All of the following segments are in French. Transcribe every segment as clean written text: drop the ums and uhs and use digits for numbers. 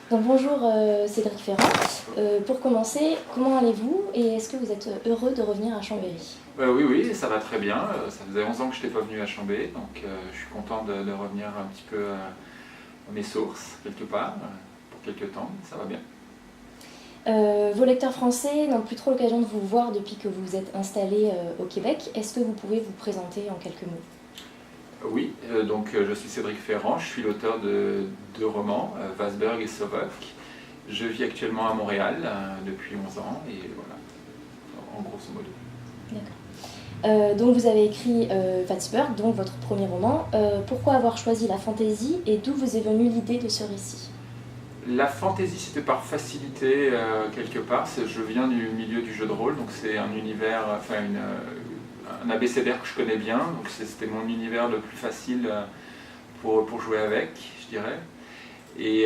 Donc bonjour Cédric Ferrand. Pour commencer, comment allez-vous et est-ce que vous êtes heureux de revenir à Chambéry? Oui, ça va très bien. Ça faisait 11 ans que je n'étais pas venu à Chambéry, donc je suis content de revenir un petit peu à mes sources, quelque part, pour quelques temps. Ça va bien. Vos lecteurs français n'ont plus trop l'occasion de vous voir depuis que vous vous êtes installé au Québec. Est-ce que vous pouvez vous présenter en quelques mots? Oui, je suis Cédric Ferrand, je suis l'auteur de deux romans, Vasberg et Sauvok. Je vis actuellement à Montréal depuis 11 ans, et voilà, en grosso modo. D'accord. Donc vous avez écrit Vatsburg, donc votre premier roman. Pourquoi avoir choisi la fantaisie et d'où vous est venue l'idée de ce récit? La fantaisie, c'était par facilité quelque part. Je viens du milieu du jeu de rôle, donc c'est un univers, un abécédaire que je connais bien. Donc c'était mon univers le plus facile pour jouer avec, je dirais. Et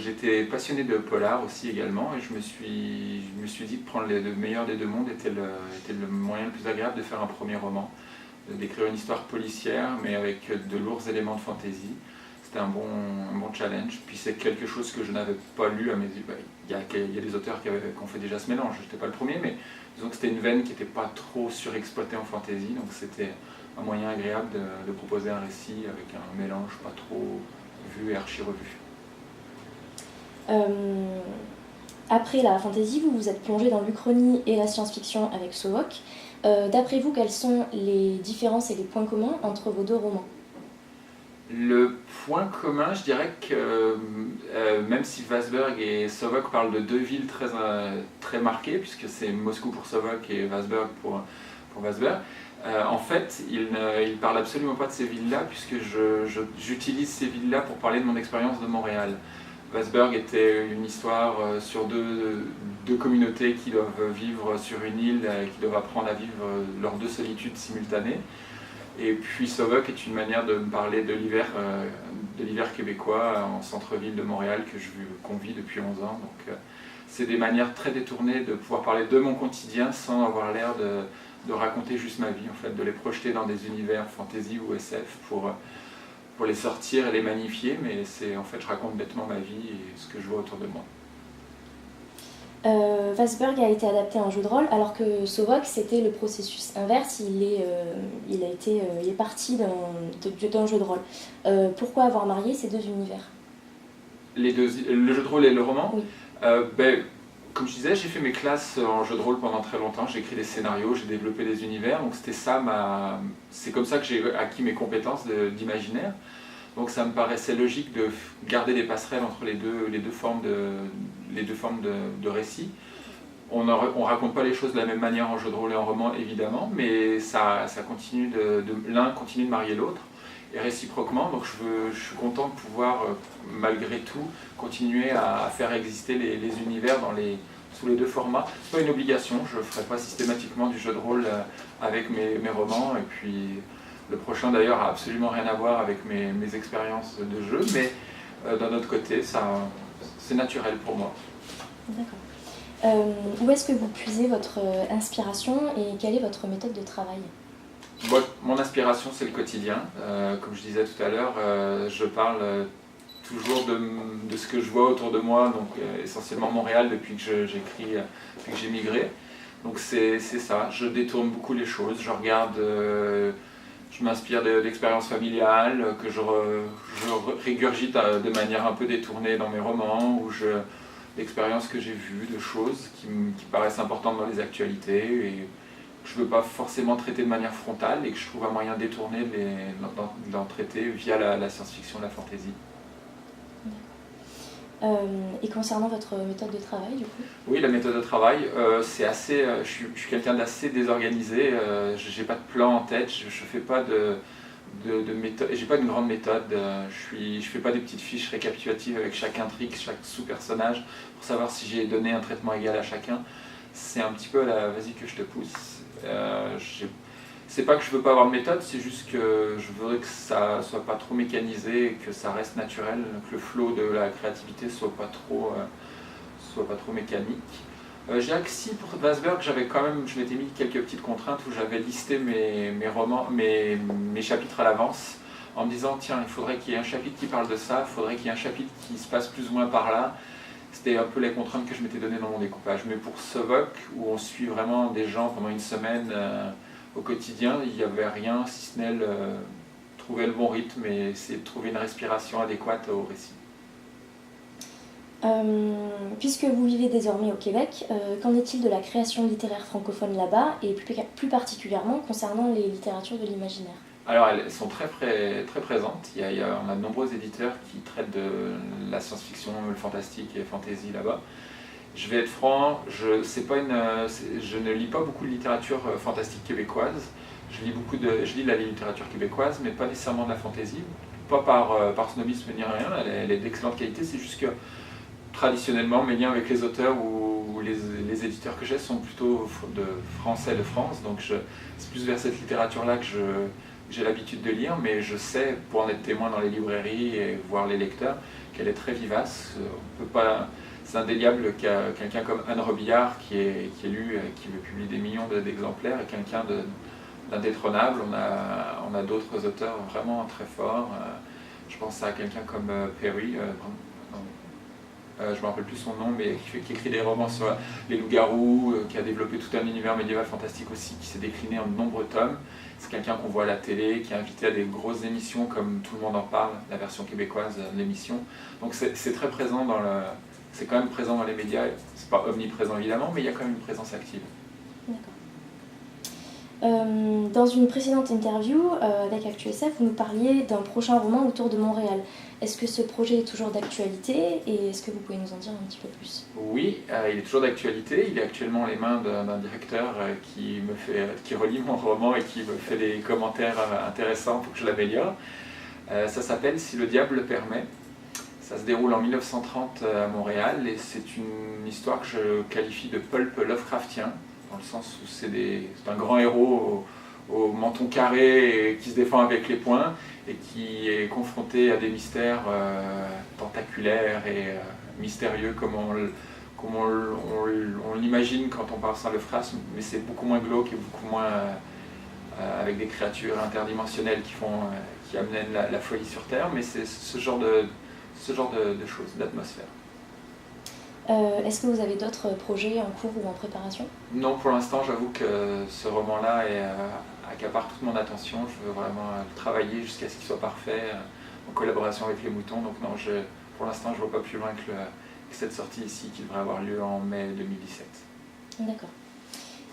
j'étais passionné de polar aussi également, et je me suis dit que prendre le meilleur des deux mondes était le moyen le plus agréable de faire un premier roman, d'écrire une histoire policière, mais avec de lourds éléments de fantaisie. C'était un bon challenge. Puis c'est quelque chose que je n'avais pas lu à mes yeux. Il y a des auteurs qui ont fait déjà ce mélange. Je n'étais pas le premier, mais disons que c'était une veine qui n'était pas trop surexploitée en fantaisie. Donc c'était un moyen agréable de proposer un récit avec un mélange pas trop vu et archi-revu. Après la fantaisie, vous vous êtes plongé dans l'Uchronie et la science-fiction avec Sauvok. D'après vous, quelles sont les différences et les points communs entre vos deux romans? Le point commun, je dirais que même si Vasberg et Sauvok parlent de deux villes très marquées, puisque c'est Moscou pour Sauvok et Vasberg pour Vasberg, en fait, ils ne parlent absolument pas de ces villes-là, puisque j'utilise ces villes-là pour parler de mon expérience de Montréal. Vasberg était une histoire sur deux communautés qui doivent vivre sur une île, qui doivent apprendre à vivre leurs deux solitudes simultanées. Et puis Sauvok est une manière de me parler de l'hiver québécois en centre-ville de Montréal qu'on vit depuis 11 ans. Donc c'est des manières très détournées de pouvoir parler de mon quotidien sans avoir l'air de raconter juste ma vie, en fait, de les projeter dans des univers fantasy ou SF pour les sortir et les magnifier, mais en fait je raconte bêtement ma vie et ce que je vois autour de moi. Vasberg a été adapté en jeu de rôle, alors que Sauvok, c'était le processus inverse, il est parti d'un jeu de rôle. Pourquoi avoir marié ces deux univers? Le jeu de rôle et le roman? Oui. Comme je disais, j'ai fait mes classes en jeu de rôle pendant très longtemps, j'ai écrit des scénarios, j'ai développé des univers, donc c'est comme ça que j'ai acquis mes compétences d'imaginaire. Donc ça me paraissait logique de garder des passerelles entre les deux formes de récits. On ne raconte pas les choses de la même manière en jeu de rôle et en roman, évidemment, mais ça continue l'un continue de marier l'autre, et réciproquement. Donc je suis content de pouvoir, malgré tout, continuer à faire exister les univers sous les deux formats. Ce n'est pas une obligation, je ne ferai pas systématiquement du jeu de rôle avec mes romans, et puis le prochain d'ailleurs a absolument rien à voir avec mes expériences de jeu, mais d'un autre côté, c'est naturel pour moi. D'accord. Où est-ce que vous puisez votre inspiration et quelle est votre méthode de travail? Mon inspiration, c'est le quotidien. Comme je disais tout à l'heure, je parle toujours de ce que je vois autour de moi, donc essentiellement Montréal depuis que j'écris, depuis que j'ai migré. Donc c'est ça, je détourne beaucoup les choses, je regarde, je m'inspire d'expériences familiales que je régurgite de manière un peu détournée dans mes romans, ou d'expériences que j'ai vues, de choses qui paraissent importantes dans les actualités et que je ne veux pas forcément traiter de manière frontale, et que je trouve un moyen détourné d'en traiter via la science-fiction, la fantasy. Et concernant votre méthode de travail, du coup? Oui, la méthode de travail, c'est assez. Je suis quelqu'un d'assez désorganisé. J'ai pas de plan en tête. Je fais pas de méthode. J'ai pas une grande méthode. Je fais pas des petites fiches récapitulatives avec chaque intrigue, chaque sous-personnage pour savoir si j'ai donné un traitement égal à chacun. C'est un petit peu vas-y que je te pousse. C'est pas que je veux pas avoir de méthode, c'est juste que je voudrais que ça soit pas trop mécanisé et que ça reste naturel, que le flow de la créativité soit pas trop mécanique. J'ai acquis pour Vasberg, je m'étais mis quelques petites contraintes où j'avais listé mes romans, mes chapitres à l'avance, en me disant tiens, il faudrait qu'il y ait un chapitre qui parle de ça, il faudrait qu'il y ait un chapitre qui se passe plus ou moins par là. C'était un peu les contraintes que je m'étais données dans mon découpage. Mais pour Sovok, où on suit vraiment des gens pendant une semaine au quotidien, il n'y avait rien si ce n'est trouver le bon rythme et essayer de trouver une respiration adéquate au récit. Puisque vous vivez désormais au Québec, qu'en est-il de la création littéraire francophone là-bas et plus particulièrement concernant les littératures de l'imaginaire? Alors elles sont très présentes, on a de nombreux éditeurs qui traitent de la science-fiction, le fantastique et fantasy là-bas. Je vais être franc, je ne lis pas beaucoup de littérature fantastique québécoise, je lis de la littérature québécoise mais pas nécessairement de la fantasy, pas par snobisme ni rien, elle est d'excellente qualité, c'est juste que traditionnellement mes liens avec les auteurs ou les éditeurs que j'ai sont plutôt de français de France, donc c'est plus vers cette littérature-là que j'ai l'habitude de lire, mais je sais, pour en être témoin dans les librairies et voir les lecteurs, qu'elle est très vivace. C'est indéniable quelqu'un comme Anne Robillard qui est lu, qui publie des millions d'exemplaires, et quelqu'un d'indétrônable. On a d'autres auteurs vraiment très forts. Je pense à quelqu'un comme Perry, je ne me rappelle plus son nom, mais qui écrit des romans sur les loups-garous, qui a développé tout un univers médiéval fantastique aussi, qui s'est décliné en de nombreux tomes. C'est quelqu'un qu'on voit à la télé, qui est invité à des grosses émissions comme Tout le monde en parle, la version québécoise de l'émission. Donc c'est très présent c'est quand même présent dans les médias, c'est pas omniprésent évidemment, mais il y a quand même une présence active. D'accord. Dans une précédente interview avec ActuSF, vous nous parliez d'un prochain roman autour de Montréal. Est-ce que ce projet est toujours d'actualité et est-ce que vous pouvez nous en dire un petit peu plus? Oui, il est toujours d'actualité. Il est actuellement les mains d'un directeur qui relit mon roman et qui me fait des commentaires intéressants pour que je l'améliore. Ça s'appelle Si le diable le permet. Ça se déroule en 1930 à Montréal et c'est une histoire que je qualifie de pulp Lovecraftien, dans le sens où c'est un grand héros au menton carré et qui se défend avec les poings et qui est confronté à des mystères tentaculaires et mystérieux comme on l'imagine quand on parle sans Lovecraft, mais c'est beaucoup moins glauque et beaucoup moins avec des créatures interdimensionnelles qui amènent la folie sur Terre, mais c'est ce genre de choses, d'atmosphère. Est-ce que vous avez d'autres projets en cours ou en préparation? Non, pour l'instant, j'avoue que ce roman-là accapare toute mon attention. Je veux vraiment travailler jusqu'à ce qu'il soit parfait, en collaboration avec les moutons. Donc non, pour l'instant, je ne vois pas plus loin que cette sortie ici, qui devrait avoir lieu en mai 2017. D'accord.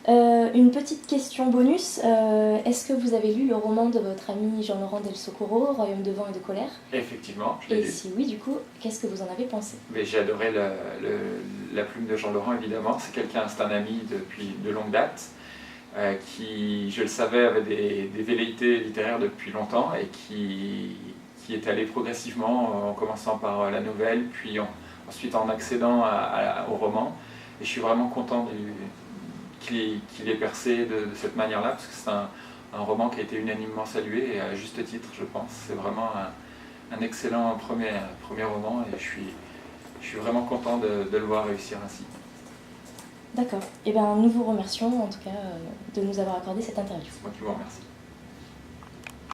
Une petite question bonus. Est-ce que vous avez lu le roman de votre ami Jean-Laurent Del Socorro, Royaume de vent et de colère? Effectivement, je l'ai lu. Et si oui, du coup, qu'est-ce que vous en avez pensé? Mais j'ai adoré la plume de Jean-Laurent, évidemment. C'est un ami depuis de longue date, qui, je le savais, avait des velléités littéraires depuis longtemps et qui est allé progressivement, en commençant par la nouvelle, puis ensuite en accédant au roman. Et je suis vraiment content qu'il ait percé de cette manière-là, parce que c'est un roman qui a été unanimement salué, et à juste titre, je pense. C'est vraiment un excellent premier roman, et je suis vraiment content de le voir réussir ainsi. D'accord. Eh bien, nous vous remercions, en tout cas, de nous avoir accordé cette interview. C'est moi qui vous remercie.